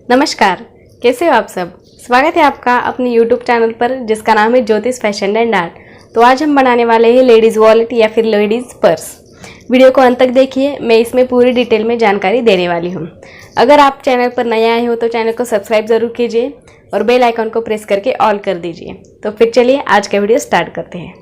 नमस्कार, कैसे हो आप सब। स्वागत है आपका अपने यूट्यूब चैनल पर जिसका नाम है ज्योतिष फैशन एंड आर्ट। तो आज हम बनाने वाले हैं लेडीज़ वॉलेट या फिर लेडीज़ पर्स। वीडियो को अंत तक देखिए, मैं इसमें पूरी डिटेल में जानकारी देने वाली हूँ। अगर आप चैनल पर नए आए हो तो चैनल को सब्सक्राइब ज़रूर कीजिए और बेल आइकन को प्रेस करके ऑल कर दीजिए। तो फिर चलिए आज का वीडियो स्टार्ट करते हैं।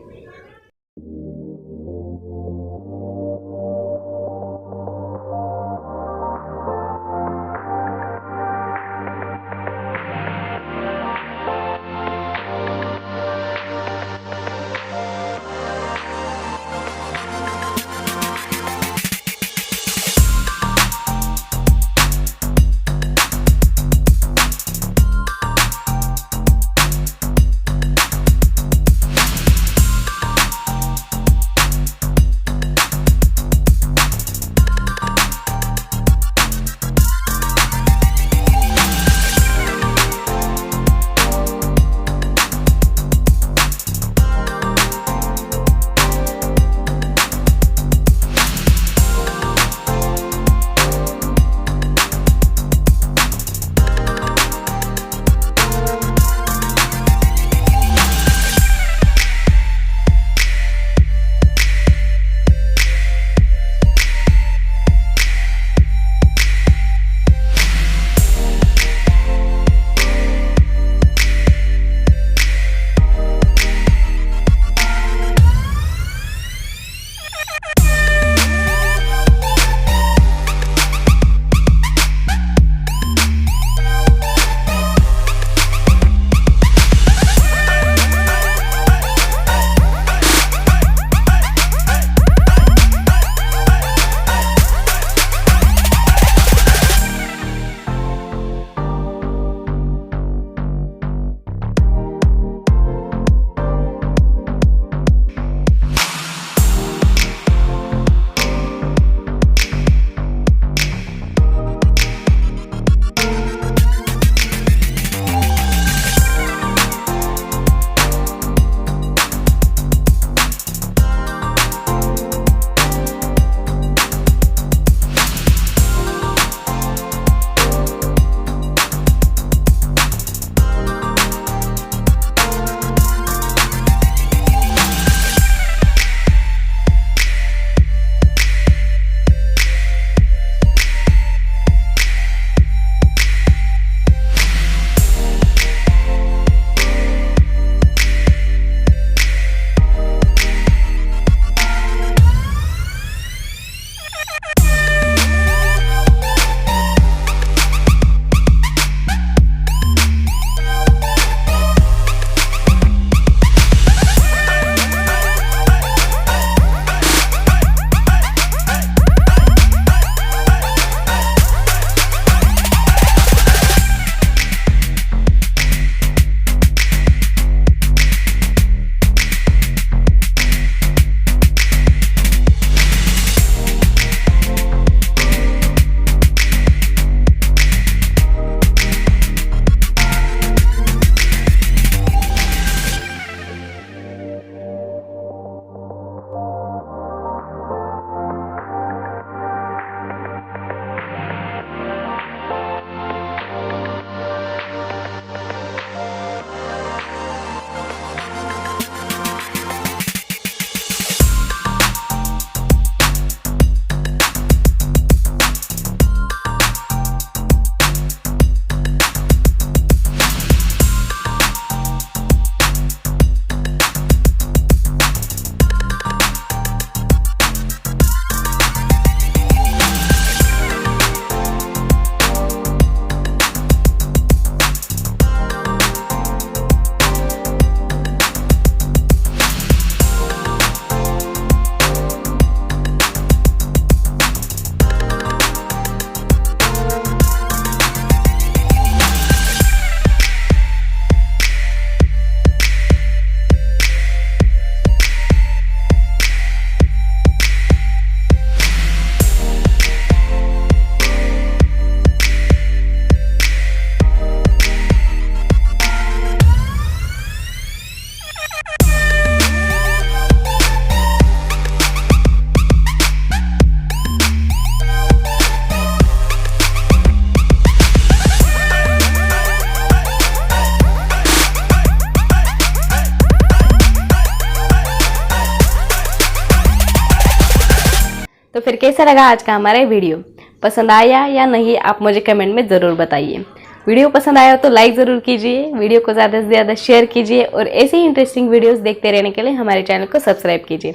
तो फिर कैसा लगा आज का हमारा वीडियो? पसंद आया या नहीं आप मुझे कमेंट में ज़रूर बताइए। वीडियो पसंद आया तो लाइक ज़रूर कीजिए, वीडियो को ज़्यादा से ज़्यादा शेयर कीजिए और ऐसे ही इंटरेस्टिंग वीडियोस देखते रहने के लिए हमारे चैनल को सब्सक्राइब कीजिए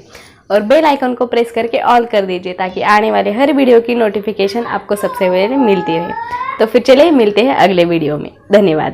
और बेल आइकन को प्रेस करके ऑल कर दीजिए ताकि आने वाले हर वीडियो की नोटिफिकेशन आपको सबसे पहले मिलती रहे। तो फिर चलिए मिलते हैं अगले वीडियो में। धन्यवाद।